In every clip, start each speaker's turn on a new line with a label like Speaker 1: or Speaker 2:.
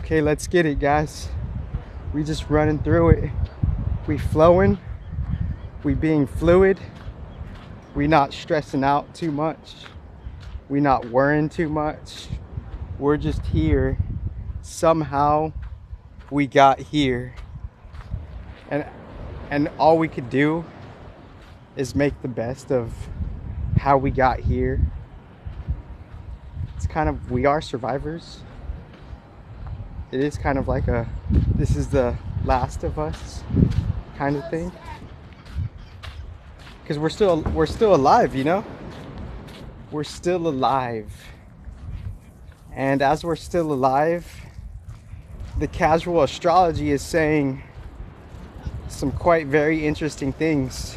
Speaker 1: Okay, let's get it, guys. We just running through it. We flowing. We being fluid. We not stressing out too much. We not worrying too much. We're just here. Somehow we got here. And all we could do is make the best of how we got here. It's kind of, we are survivors. It is kind of like this is the last of us kind of thing. Because we're still alive, you know? We're still alive. And as we're still alive, the casual astrology is saying some quite very interesting things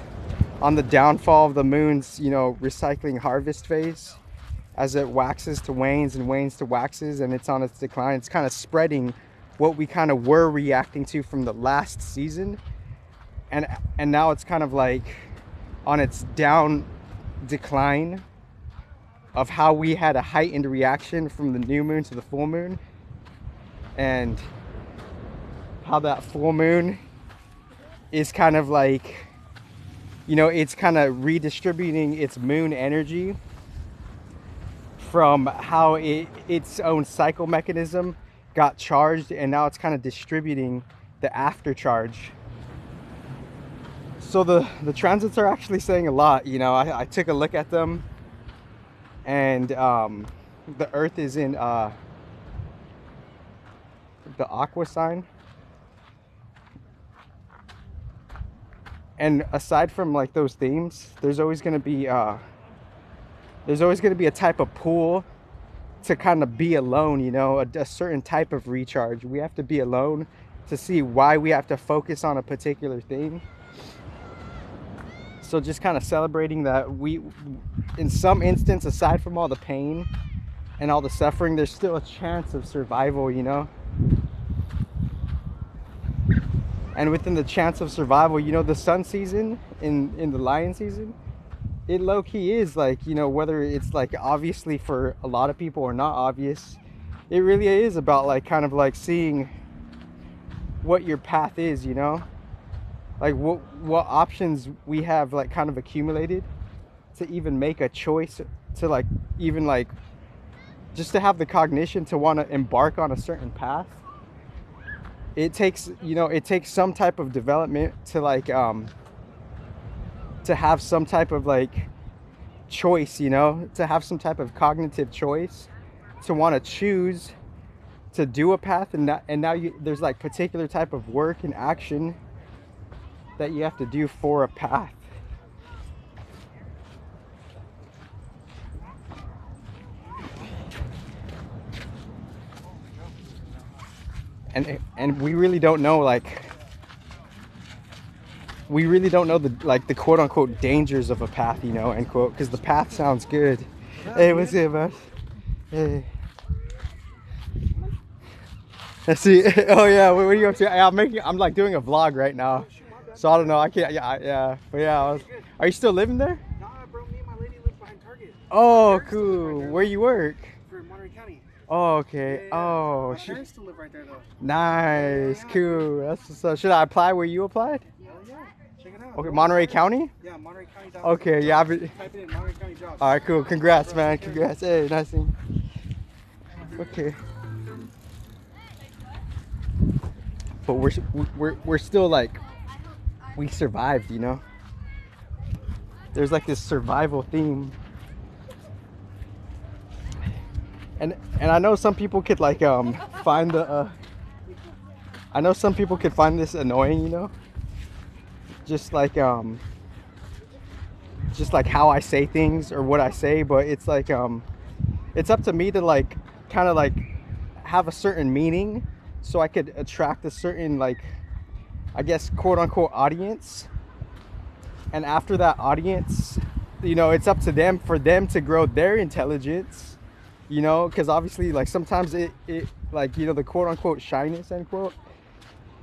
Speaker 1: on the downfall of the moon's, recycling harvest phase. As it waxes to wanes and wanes to waxes, and it's on its decline. It's kind of spreading what we kind of were reacting to from the last season, and now it's kind of like on its down decline of how we had a heightened reaction from the new moon to the full moon, and how that full moon is kind of like, it's kind of redistributing its moon energy from how its own cycle mechanism got charged, and now it's kind of distributing the after charge. So the transits are actually saying a lot. I took a look at them, and the Earth is in the Aqua sign. And aside from like those themes, there's always going to be a type of pull to kind of be alone, a certain type of recharge. We have to be alone to see why we have to focus on a particular thing. So just kind of celebrating that we, in some instance, aside from all the pain and all the suffering, there's still a chance of survival, And within the chance of survival, the sun season in the lion season, it low-key is like, whether it's like obviously for a lot of people or not obvious, it really is about like kind of like seeing what your path is, like what options we have like kind of accumulated to even make a choice to like even like just to have the cognition to want to embark on a certain path. It takes some type of development to like to have some type of like choice, to have some type of cognitive choice to want to choose to do a path, and now there's like particular type of work and action that you have to do for a path. And we really don't know the quote unquote dangers of a path, end quote, because the path sounds good. Hey, what's good, man? Hey. Let's see. Oh yeah, what are you up to? I'm like doing a vlog right now, so I don't know. I can't. Yeah. But yeah, are you still living there?
Speaker 2: Nah, bro. Me and my lady live behind Target.
Speaker 1: Oh, cool. Where you work?
Speaker 2: For Monterey County.
Speaker 1: Oh, okay.
Speaker 2: Yeah.
Speaker 1: Oh,
Speaker 2: my parents still live right there though.
Speaker 1: Nice, cool. That's so. Should I apply where you applied?
Speaker 2: Oh yeah, check it out.
Speaker 1: Okay, Monterey County.
Speaker 2: Yeah, Monterey County.
Speaker 1: Okay, yeah.
Speaker 2: Type it in Monterey County jobs.
Speaker 1: All right, cool. Congrats, man. Congrats. Hey, nice seeing you. Okay. But we're still like, we survived, There's like this survival theme. And I know some people could like find I know some people could find this annoying, just like how I say things or what I say, but it's like it's up to me to like kind of like have a certain meaning so I could attract a certain like, I guess, quote unquote audience. And after that audience, it's up to them for them to grow their intelligence, because obviously like sometimes it like, the quote unquote shyness, end quote,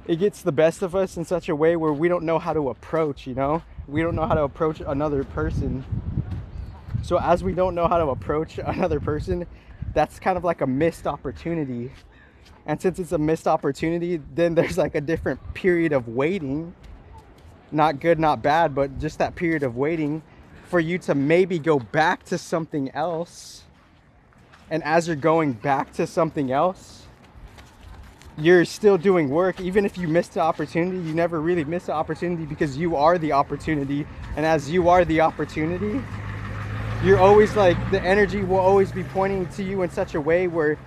Speaker 1: it gets the best of us in such a way where we don't know how to approach, we don't know how to approach another person. So as we don't know how to approach another person, that's kind of like a missed opportunity And since it's a missed opportunity, then there's like a different period of waiting. Not good, not bad, but just that period of waiting for you to maybe go back to something else. And as you're going back to something else, you're still doing work. Even if you missed the opportunity, you never really miss the opportunity, because you are the opportunity. And as you are the opportunity, you're always like, the energy will always be pointing to you in such a way where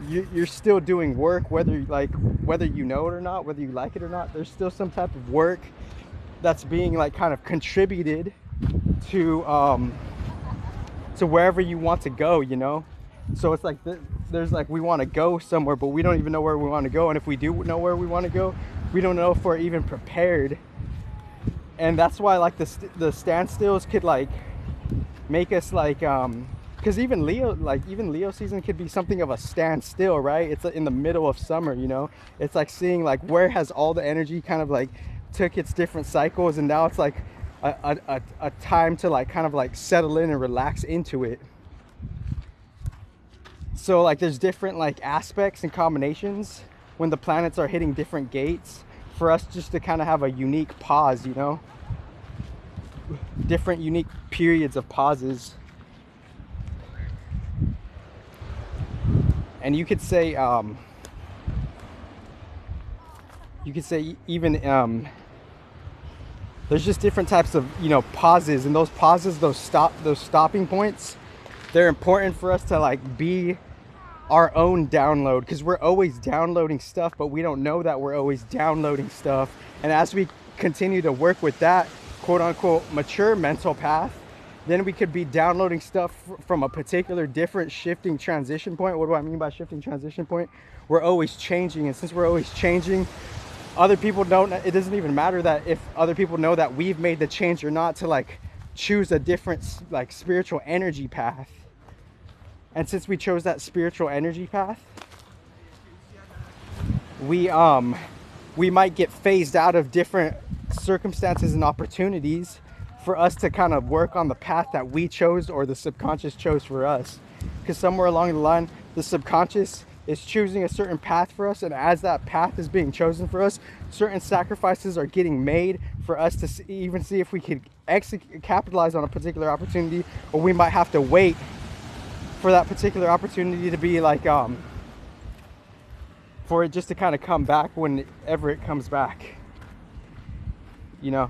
Speaker 1: you're still doing work, whether you know it or not, whether you like it or not. There's still some type of work that's being like kind of contributed to wherever you want to go, you know. So it's like there's like, we want to go somewhere, but we don't even know where we want to go. And if we do know where we want to go, we don't know if we're even prepared. And that's why like the standstills could like make us like, because even Leo season could be something of a standstill, right? It's in the middle of summer, you know. It's like seeing like where has all the energy kind of like took its different cycles, and now it's like a time to like kind of like settle in and relax into it. So like there's different like aspects and combinations when the planets are hitting different gates, for us just to kind of have a unique pause, you know, different unique periods of pauses. And you could say even there's just different types of, you know, pauses, and those pauses, those stopping points, they're important for us to like be our own download, because we're always downloading stuff, but we don't know that we're always downloading stuff. And as we continue to work with that quote unquote mature mental path, then we could be downloading stuff from a particular different shifting transition point. What do I mean by shifting transition point? We're always changing, and since we're always changing, other people don't, it doesn't even matter that if other people know that we've made the change or not, to like choose a different like spiritual energy path. And since we chose that spiritual energy path, we might get phased out of different circumstances and opportunities for us to kind of work on the path that we chose, or the subconscious chose for us. Because somewhere along the line, the subconscious is choosing a certain path for us, and as that path is being chosen for us, certain sacrifices are getting made for us to even see if we could capitalize on a particular opportunity, or we might have to wait for that particular opportunity to be like for it just to kind of come back whenever it comes back, you know.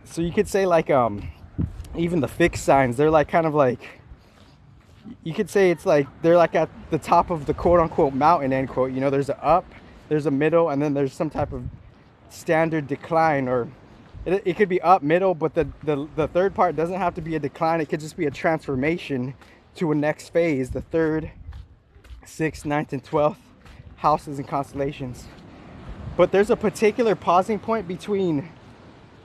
Speaker 1: So you could say like even the fixed signs, they're like kind of like, you could say it's like they're like at the top of the quote unquote mountain, end quote, you know. There's a up, there's a middle, and then there's some type of standard decline, or it could be up, middle, but the third part doesn't have to be a decline. It could just be a transformation to a next phase, the 3rd, 6th, 9th, and 12th houses and constellations. But there's a particular pausing point between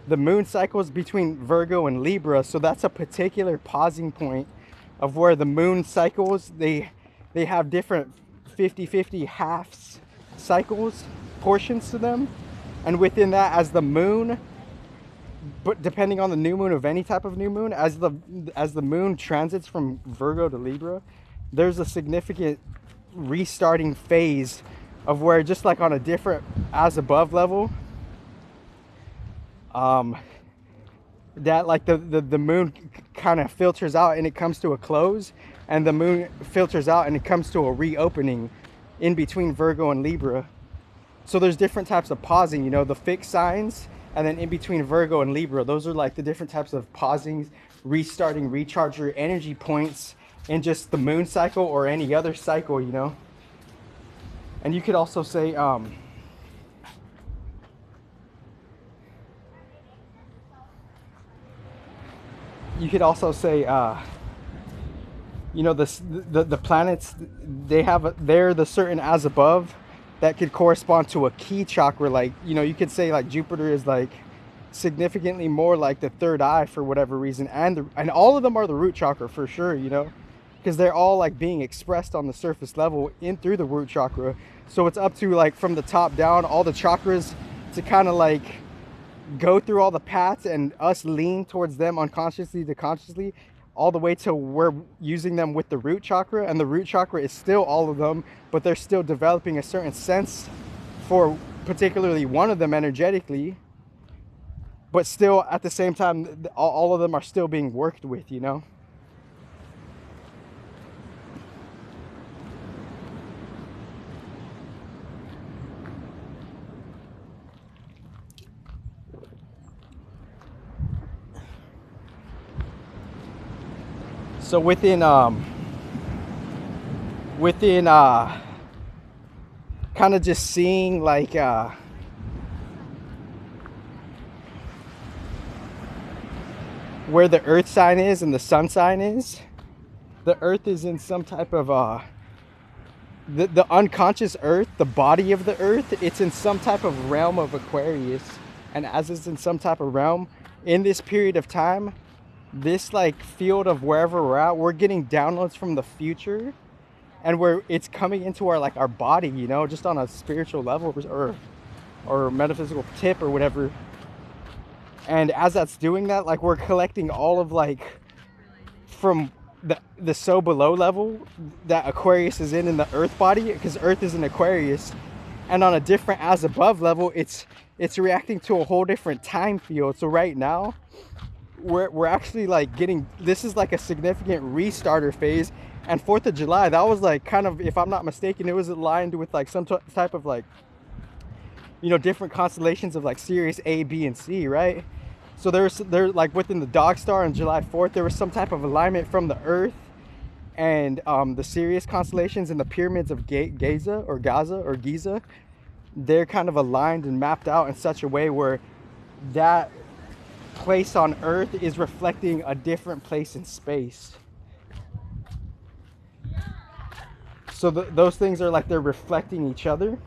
Speaker 1: the moon cycles between Virgo and Libra. So that's a particular pausing point of where the moon cycles, they have different 50-50 halves cycles, portions to them. And within that, as the moon, but depending on the new moon of any type of new moon, as the moon transits from Virgo to Libra, there's a significant restarting phase of where, just like on a different as above level, that like the moon kind of filters out and it comes to a close, and the moon filters out and it comes to a reopening in between Virgo and Libra. So there's different types of pausing, you know, the fixed signs, and then in between Virgo and Libra, those are like the different types of pausings, restarting, recharge your energy points in just the moon cycle or any other cycle, you know. And you could also say you know, the planets, they're the certain as above that could correspond to a key chakra. Like, you know, you could say like Jupiter is like significantly more like the third eye for whatever reason, and all of them are the root chakra for sure, you know, because they're all like being expressed on the surface level in through the root chakra. So it's up to like from the top down, all the chakras to kind of like go through all the paths and us lean towards them unconsciously to consciously, all the way to we're using them with the root chakra, and the root chakra is still all of them, but they're still developing a certain sense for particularly one of them energetically, but still at the same time all of them are still being worked with, you know. So within kind of just seeing like where the earth sign is and the sun sign is, the earth is in some type of the unconscious earth, the body of the earth, it's in some type of realm of Aquarius. And as it's in some type of realm in this period of time, this like field of wherever we're at, we're getting downloads from the future, and where it's coming into our like our body, you know, just on a spiritual level or metaphysical tip or whatever. And as that's doing that, like we're collecting all of like from the so below level that Aquarius is in the earth body, because earth is in Aquarius, and on a different as above level, it's reacting to a whole different time field. So right now we're actually like getting, this is like a significant restarter phase. And 4th of July, that was like kind of, if I'm not mistaken, it was aligned with like some type of like, you know, different constellations of like Sirius A, B, and C, right? So there's like within the dog star on July 4th, there was some type of alignment from the earth and the Sirius constellations and the pyramids of Giza. They're kind of aligned and mapped out in such a way where that place on earth is reflecting a different place in space. So those things are like they're reflecting each other,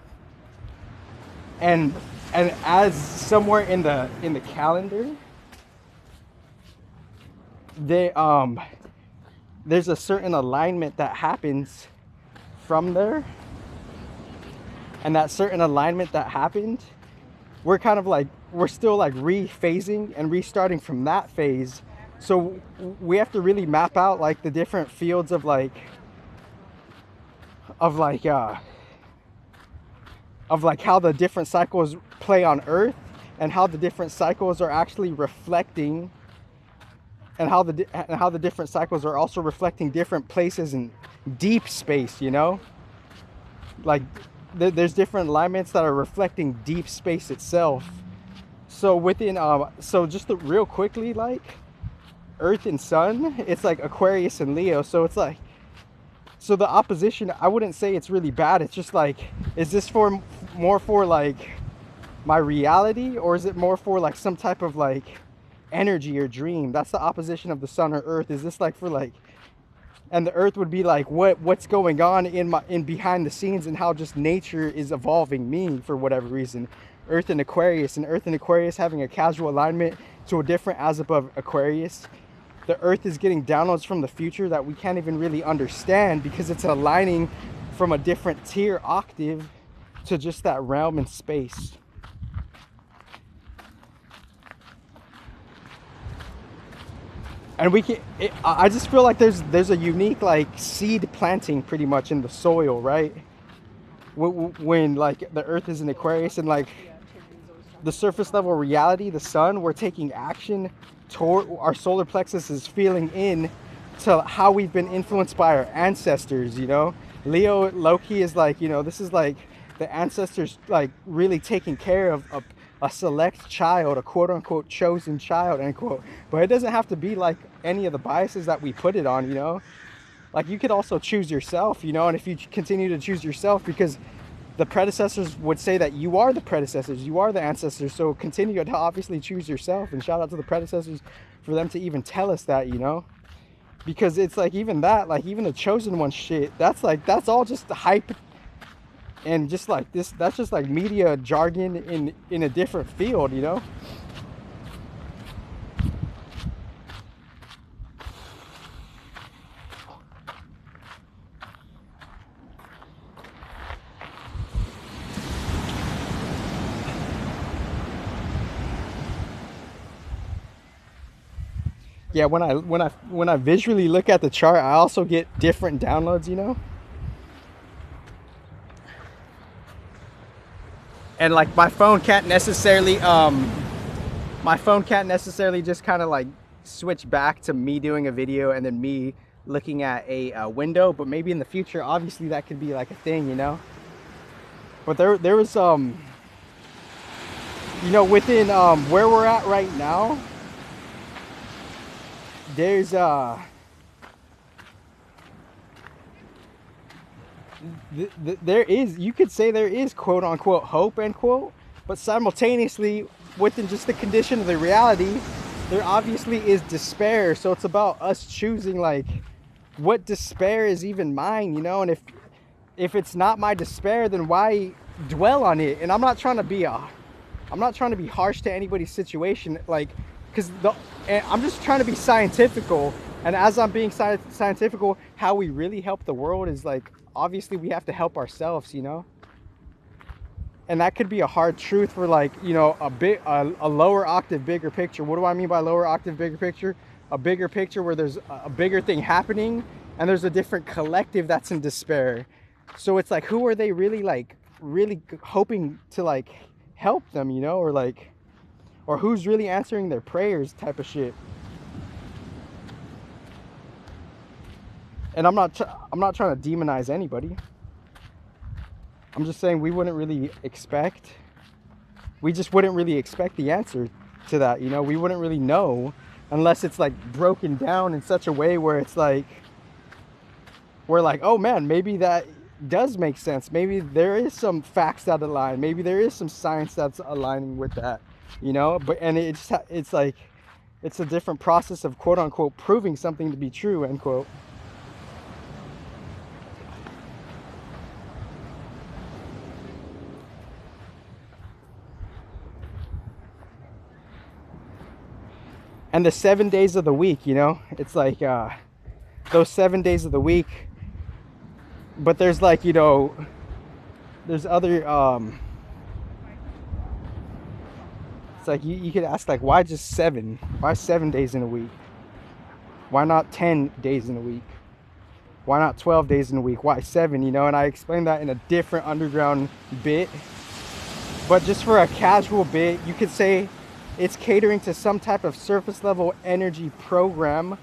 Speaker 1: and as somewhere in the calendar, they there's a certain alignment that happens from there, and that certain alignment that happened, we're kind of like, we're still like rephasing and restarting from that phase. So we have to really map out like the different fields of how the different cycles play on earth, and how the different cycles are actually reflecting, and how the different cycles are also reflecting different places in deep space, you know, like there's different alignments that are reflecting deep space itself. So within so just real quickly, like earth and sun, it's like Aquarius and Leo. So it's like, so the opposition, I wouldn't say it's really bad. It's just like, is this more for like my reality, or is it more for like some type of like energy or dream? That's the opposition of the sun or earth. Is this like for like, and the earth would be like what's going on in behind the scenes, and how just nature is evolving me for whatever reason. Earth and Aquarius, having a casual alignment to a different as above Aquarius. The earth is getting downloads from the future that we can't even really understand, because it's aligning from a different tier octave to just that realm in space. And I just feel like there's a unique like seed planting pretty much in the soil, right? When like the earth is in Aquarius, and like the surface level reality, the sun, we're taking action toward our solar plexus, is feeling in to how we've been influenced by our ancestors, you know. Leo low-key is like, you know, this is like the ancestors like really taking care of a select child, a quote-unquote chosen child, end quote. But it doesn't have to be like any of the biases that we put it on, you know. Like you could also choose yourself, you know. And if you continue to choose yourself, because the predecessors would say that you are the predecessors, you are the ancestors, so continue to obviously choose yourself. And shout out to the predecessors for them to even tell us that, you know. Because it's like, even that, like even the chosen one shit, that's all just the hype, and just like this, that's just like media jargon in a different field, you know. Yeah, when I visually look at the chart, I also get different downloads, you know? And like my phone can't necessarily just kind of like switch back to me doing a video and then me looking at a window, but maybe in the future obviously that could be like a thing, you know? But there was you know, within where we're at right now, there's there is, you could say there is quote unquote hope, end quote, but simultaneously within just the condition of the reality, there obviously is despair. So it's about us choosing like what despair is even mine, you know? And if it's not my despair, then why dwell on it? And I'm not trying to be harsh to anybody's situation, like, because I'm just trying to be scientifical. And as I'm being scientifical, how we really help the world is like, obviously we have to help ourselves, you know? And that could be a hard truth for like, you know, a lower octave, bigger picture. What do I mean by lower octave, bigger picture? A bigger picture where there's a bigger thing happening and there's a different collective that's in despair. So it's like, who are they really like, really hoping to like help them, you know? Or like, or who's really answering their prayers type of shit. And I'm not trying to demonize anybody. I'm just saying we just wouldn't really expect the answer to that, you know? We wouldn't really know unless it's like broken down in such a way where it's like, we're like, oh man, maybe that does make sense. Maybe there is some facts that align. Maybe there is some science that's aligning with that, you know? But, and it's like, it's a different process of quote unquote proving something to be true, end quote. And the 7 days of the week, you know, it's like those 7 days of the week, but there's like, you know, there's other it's like you could ask like, why just 7? Why 7 days in a week? Why not 10 days in a week? Why not 12 days in a week? Why 7, you know? And I explained that in a different underground bit, but just for a casual bit, you could say it's catering to some type of surface level energy program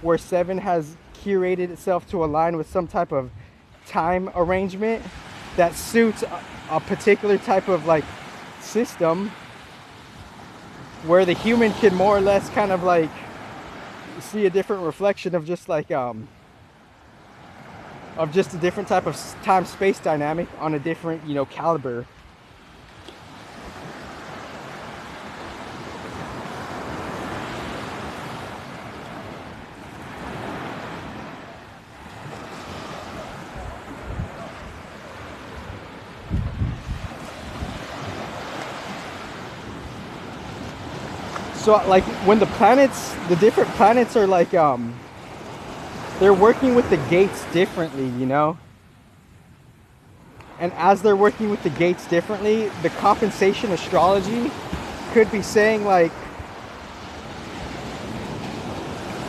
Speaker 1: where 7 has curated itself to align with some type of time arrangement that suits a particular type of like system where the human can more or less kind of like see a different reflection of just like of just a different type of time-space dynamic on a different, you know, caliber. So like when the different planets are like, they're working with the gates differently, you know? And as they're working with the gates differently, the compensation astrology could be saying like,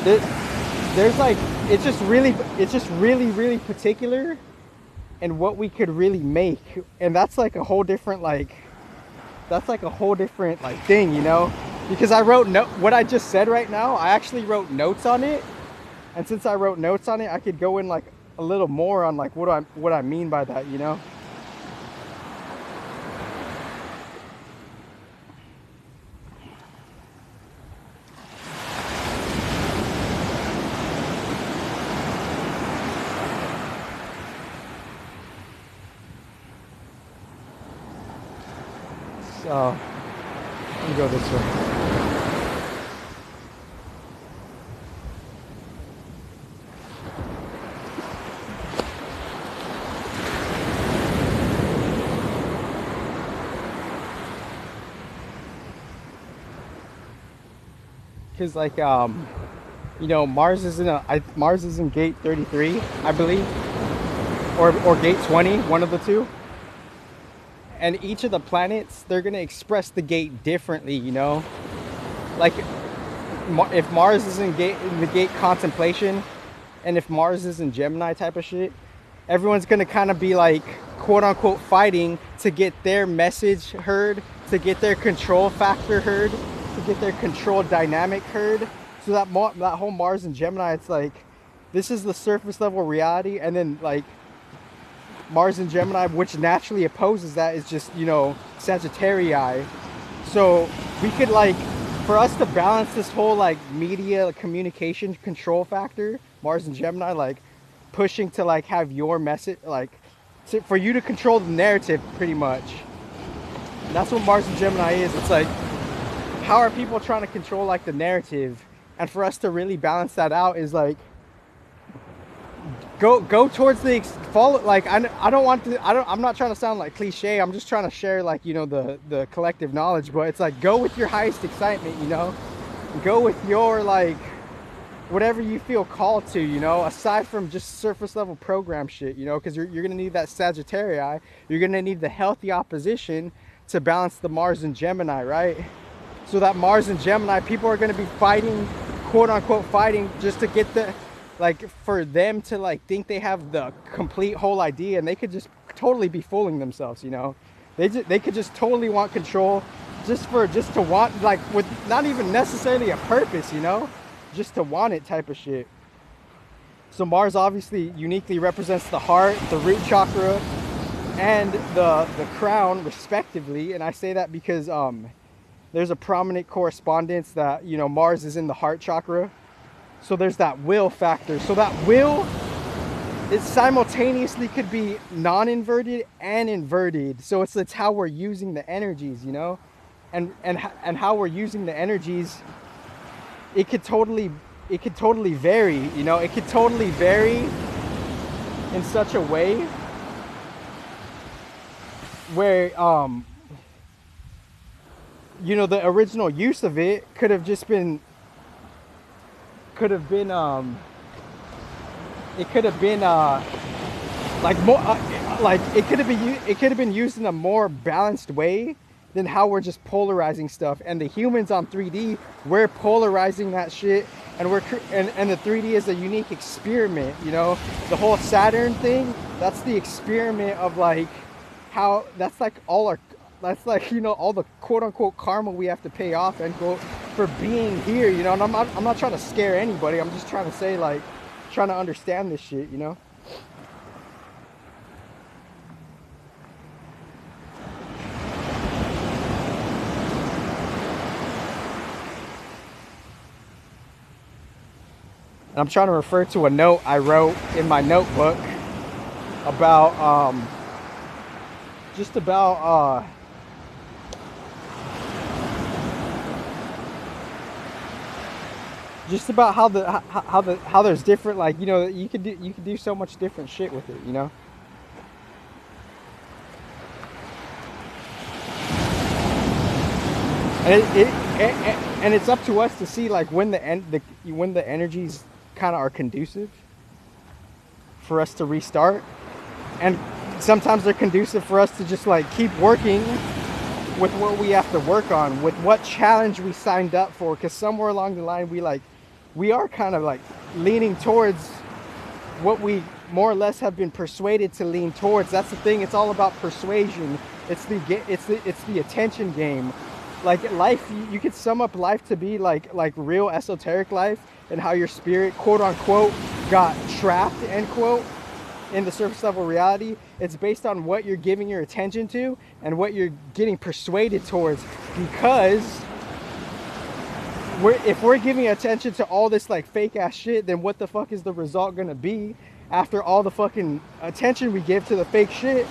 Speaker 1: there's like, it's just really particular in what we could really make. And that's like a whole different like, thing, you know? Because I wrote what I just said right now, I actually wrote notes on it. And since I wrote notes on it, I could go in like a little more on like what I mean by that, you know? So, let me go this way. Because like you know, Mars is in gate 33, I believe, or gate 20, one of the two. And each of the planets, they're gonna express the gate differently, you know? Like if Mars is in the gate contemplation, and if Mars is in Gemini type of shit, everyone's gonna kind of be like, quote unquote, fighting to get their message heard, to get their control factor heard, to get their control dynamic heard. So that whole Mars and Gemini, it's like, this is the surface level reality, and then like Mars and Gemini, which naturally opposes that, is just, you know, Sagittarii. So we could like, for us to balance this whole like media communication control factor, Mars and Gemini, like pushing to like have your message, like for you to control the narrative pretty much. That's what Mars and Gemini is. It's like, how are people trying to control like the narrative? And for us to really balance that out is like, go towards the follow. Like I don't want to. I'm not trying to sound like cliche. I'm just trying to share like, you know, the collective knowledge. But it's like, go with your highest excitement. You know, go with your like whatever you feel called to. You know, aside from just surface level program shit. You know, because you're gonna need that Sagittarii. You're gonna need the healthy opposition to balance the Mars and Gemini, right? So that Mars and Gemini, people are gonna be fighting, quote unquote, fighting just to get the, like, for them to like think they have the complete whole idea, and they could just totally be fooling themselves, you know. They could just totally want control just to want, like, with not even necessarily a purpose, you know, just to want it type of shit. So Mars obviously uniquely represents the heart, the root chakra, and the crown respectively. And I say that because there's a prominent correspondence that, you know, Mars is in the heart chakra. So there's that will factor. So that will, it simultaneously could be non-inverted and inverted. So it's how we're using the energies, you know, and how we're using the energies. It could totally vary, you know. It could totally vary in such a way where you know, the original use of it could have been like more like it could have been used in a more balanced way than how we're just polarizing stuff. And the humans on 3D, we're polarizing that shit, and and the 3D is a unique experiment, you know. The whole Saturn thing, that's the experiment of like how that's like all our, that's like, you know, all the quote unquote karma we have to pay off, end quote, for being here, you know. And I'm not trying to scare anybody. I'm just trying to say, like, trying to understand this shit, you know. And I'm trying to refer to a note I wrote in my notebook about just about how there's different, like, you know, you could do so much different shit with it, you know. And it's up to us to see, like, when the energies kind of are conducive for us to restart. And sometimes they're conducive for us to just like keep working with what we have to work on, with what challenge we signed up for, because somewhere along the line we are kind of like leaning towards what we more or less have been persuaded to lean towards. That's the thing. It's all about persuasion. It's the attention game. Like life, you could sum up life to be like real esoteric life, and how your spirit, quote unquote, got trapped, end quote, in the surface level reality. It's based on what you're giving your attention to and what you're getting persuaded towards. Because if we're giving attention to all this like fake ass shit, then what the fuck is the result gonna be after all the fucking attention we give to the fake shit?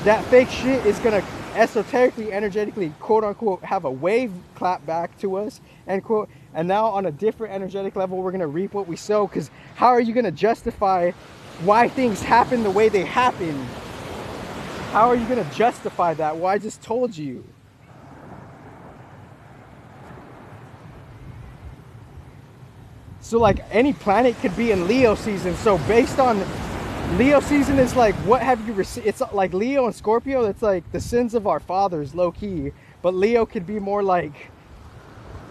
Speaker 1: That fake shit is gonna esoterically, energetically, quote unquote, have a wave clap back to us, end quote. And now on a different energetic level, we're gonna reap what we sow. Because how are you gonna justify why things happen the way they happen? How are you gonna justify that? Well, I just told you. So like any planet could be in Leo season. So based on Leo season is like, what have you received? It's like Leo and Scorpio, it's like the sins of our fathers, low key. But Leo could be more like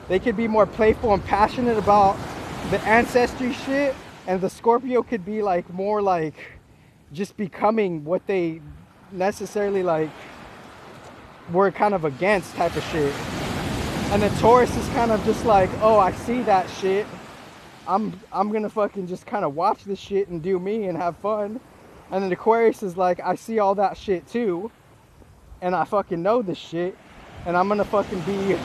Speaker 1: They could be more playful and passionate about the ancestry shit, and the Scorpio could be like more like just becoming what they necessarily like were kind of against type of shit. And the Taurus is kind of just like, oh, I see that shit. I'm gonna fucking just kind of watch this shit and do me and have fun. And then Aquarius is like, I see all that shit too, and I fucking know this shit, and I'm gonna fucking be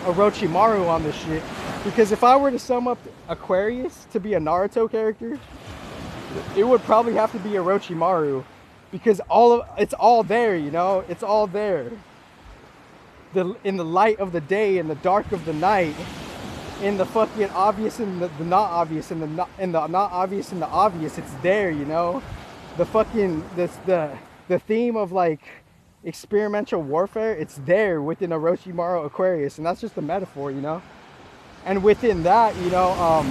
Speaker 1: Orochimaru on this shit. Because if I were to sum up Aquarius to be a Naruto character, it would probably have to be Orochimaru, because it's all there, you know, it's all there. In the light of the day, in the dark of the night, in the fucking obvious and the not obvious, and the not obvious and the obvious, it's there, you know. The fucking the theme of like experimental warfare, it's there within Orochimaru Aquarius, and that's just a metaphor, you know. And within that, you know,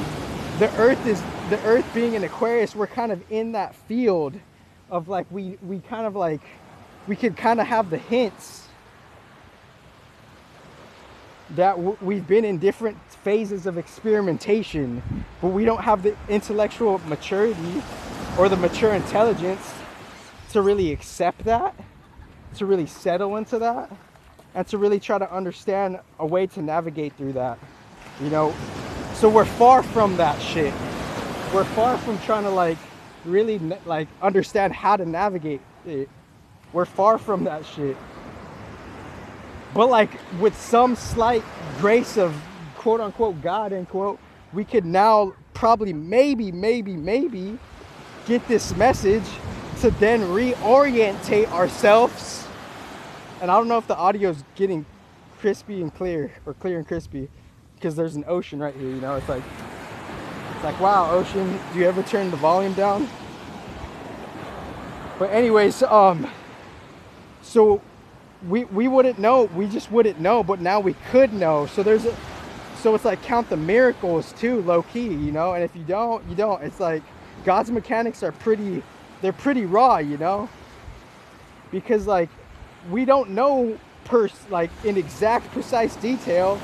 Speaker 1: the earth being an Aquarius, we're kind of in that field of like we kind of like we could kind of have the hints that we've been in different phases of experimentation, but we don't have the intellectual maturity or the mature intelligence to really accept that, to really settle into that, and to really try to understand a way to navigate through that, you know. So we're far from that shit. We're far from trying to like really like understand how to navigate it. We're far from that shit. But like with some slight grace of quote unquote God end quote, we could now probably maybe get this message to then reorientate ourselves. And I don't know if the audio is getting crispy and clear, or clear and crispy, because there's an ocean right here, you know. It's like wow, ocean, do you ever turn the volume down? But anyways, so we wouldn't know, we just wouldn't know, but now we could know. So it's like count the miracles too, low key, you know. And if you don't, you don't. It's like God's mechanics are they're pretty raw, you know, because like we don't know like in exact precise detail,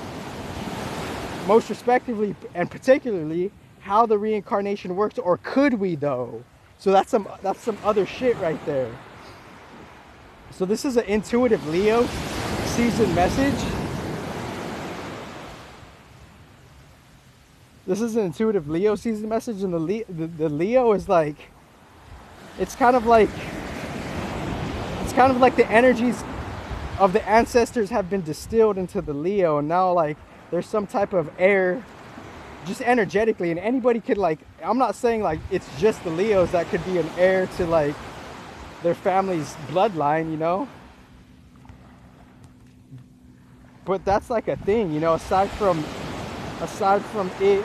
Speaker 1: most respectively and particularly, how the reincarnation works, or could we though? So that's some other shit right there. So this is an intuitive Leo season message. This is an intuitive Leo season message, and the Leo is like, it's kind of like the energies of the ancestors have been distilled into the Leo, and now like there's some type of air just energetically, and anybody could like, I'm not saying like it's just the Leos that could be an heir to like their family's bloodline, you know, but that's like a thing, you know, aside from it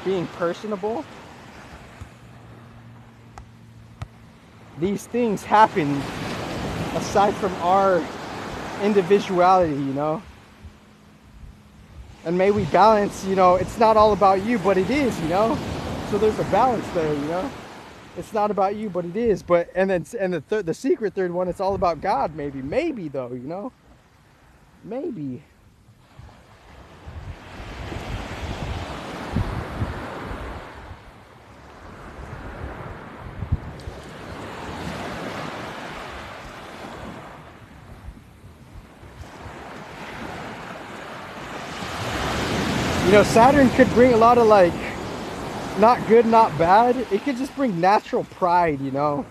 Speaker 1: being personable, these things happen aside from our individuality, you know. And may we balance, you know, it's not all about you, but it is, you know. So there's a balance there, you know. It's not about you, but it is. But and the secret third one, it's all about God, maybe though, you know. Maybe. You know, Saturn could bring a lot of like, not good, not bad. It could just bring natural pride, you know.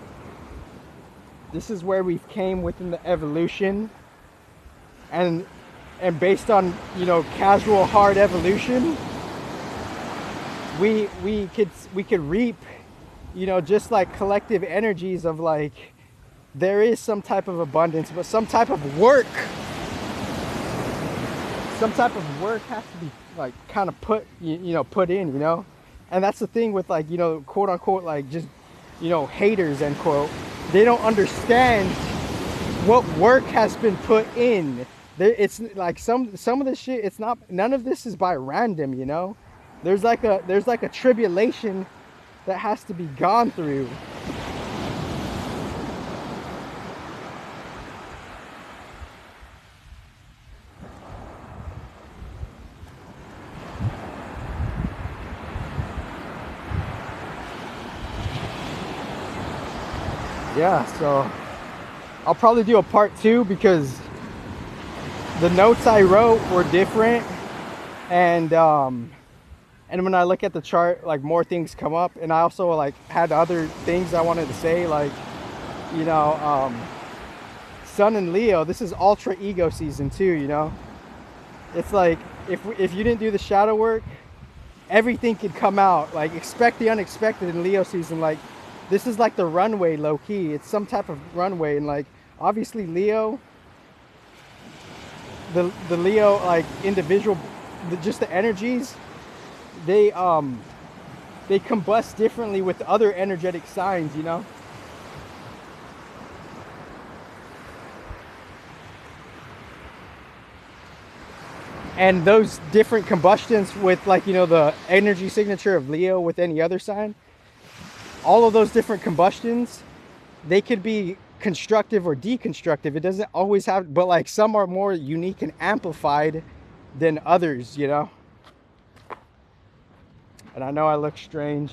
Speaker 1: This is where we came within the evolution, and based on, you know, casual hard evolution, we could reap, you know, just like collective energies of like, there is some type of abundance, but some type of work has to be like kind of put in, you know. And that's the thing with like, you know, quote unquote, like just, you know, haters end quote. They don't understand what work has been put in. It's like some of this shit, it's not, none of this is by random, you know. There's like a tribulation that has to be gone through. yeah, so I'll probably do a part 2 because the notes I wrote were different, and when I look at the chart, like more things come up, and I also like had other things I wanted to say, like, you know, Sun and Leo, this is ultra ego season too, you know. It's like if you didn't do the shadow work, everything could come out. Like, expect the unexpected in Leo season. Like, this is like the runway, low key. It's some type of runway, and like obviously Leo, the Leo like individual, just the energies, they combust differently with other energetic signs, you know. And those different combustions with, like, you know, the energy signature of Leo with any other sign, all of those different combustions, they could be constructive or deconstructive. It doesn't always have, but like some are more unique and amplified than others, you know. And I know I look strange,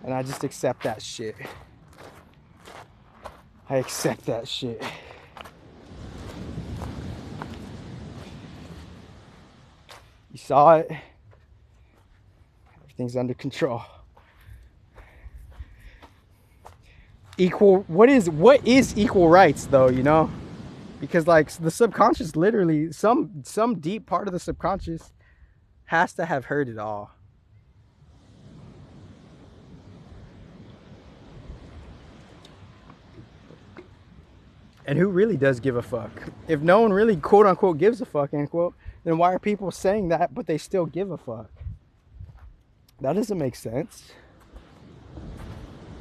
Speaker 1: and I just accept that shit. I accept that shit. You saw it. Everything's under control. Equal, what is equal rights though, you know? Because like the subconscious, literally some deep part of the subconscious has to have heard it all. And who really does give a fuck? If no one really quote unquote gives a fuck, end quote, then why are people saying that but they still give a fuck? That doesn't make sense.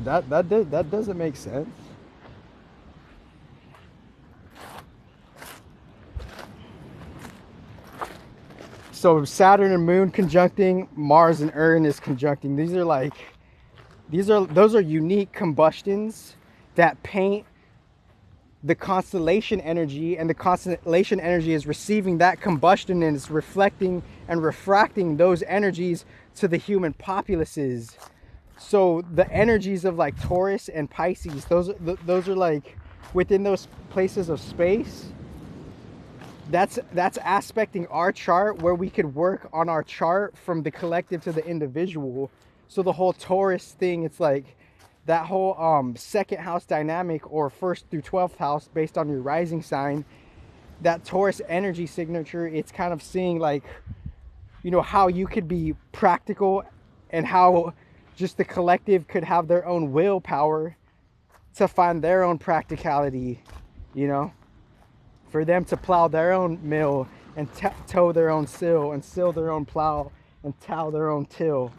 Speaker 1: That doesn't make sense. So Saturn and Moon conjuncting, Mars and Urn is conjuncting. Those are unique combustions that paint the constellation energy, and the constellation energy is receiving that combustion and it's reflecting and refracting those energies to the human populaces. So the energies of like Taurus and Pisces, those are like within those places of space. That's aspecting our chart, where we could work on our chart from the collective to the individual. So the whole Taurus thing, it's like that whole second house dynamic, or 1st through 12th house based on your rising sign, that Taurus energy signature, it's kind of seeing like, you know, how you could be practical, and how just the collective could have their own willpower to find their own practicality, you know, for them to plow their own mill and tow their own sill and sill their own plow and tow their own till.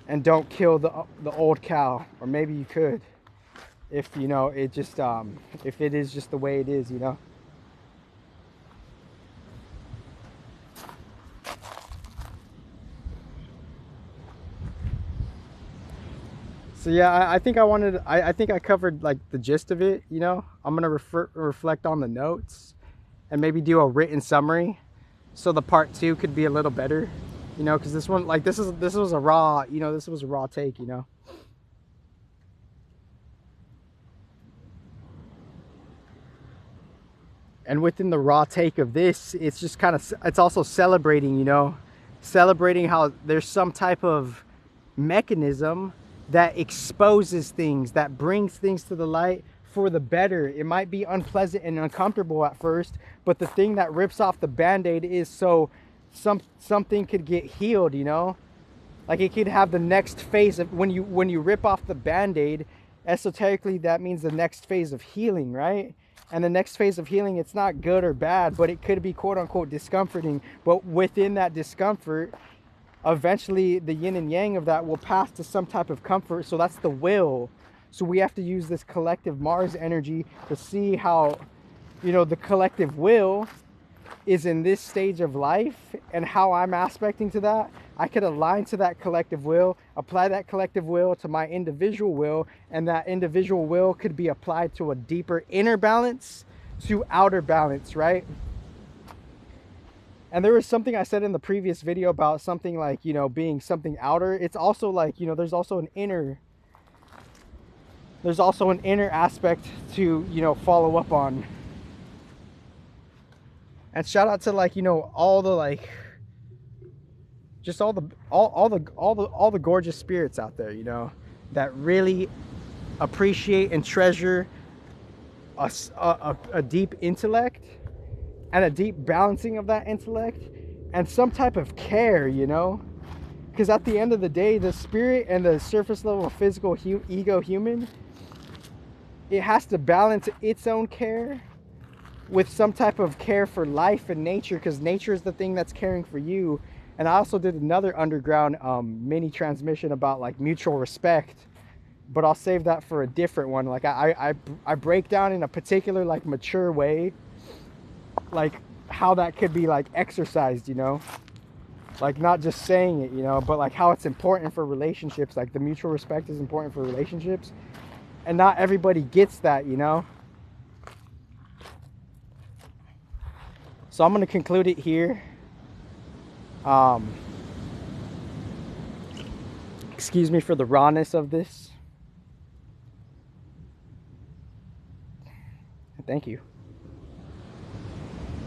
Speaker 1: And don't kill the old cow. Or maybe you could, if, you know, it just if it is just the way it is, you know. So yeah, I think I think I covered like the gist of it, you know. I'm gonna reflect on the notes and maybe do a written summary, so the part 2 could be a little better, you know, because this one, like, this was a raw, you know, this was a raw take, you know. And within the raw take of this, it's just kind of, it's also celebrating, you know, celebrating how there's some type of mechanism that exposes things, that brings things to the light for the better. It might be unpleasant and uncomfortable at first, but the thing that rips off the band-aid is so something could get healed, you know. Like, it could have the next phase of, when you rip off the band-aid, esoterically, that means the next phase of healing, right? And the next phase of healing, it's not good or bad, but it could be quote unquote discomforting. But within that discomfort, eventually the yin and yang of that will pass to some type of comfort. So that's the will. So we have to use this collective Mars energy to see how, you know, the collective will is in this stage of life, and how I'm aspecting to that. I could align to that collective will, apply that collective will to my individual will, and that individual will could be applied to a deeper inner balance to outer balance, right? And there was something I said in the previous video about something like, you know, being something outer. It's also like, you know, there's also an inner, there's also an inner aspect to, you know, follow up on. And shout out to, like, you know, all the, like, just all the gorgeous spirits out there, you know, that really appreciate and treasure a deep intellect and a deep balancing of that intellect and some type of care, you know, because at the end of the day, the spirit and the surface level physical ego human, it has to balance its own care with some type of care for life and nature, because nature is the thing that's caring for you. And I also did another underground mini transmission about, like, mutual respect, but I'll save that for a different one. Like, I break down in a particular, like, mature way, like, how that could be, like, exercised, you know, like, not just saying it, you know, but like how it's important for relationships. Like, the mutual respect is important for relationships, and not everybody gets that, you know. So I'm going to conclude it here. Excuse me for the rawness of this. Thank you.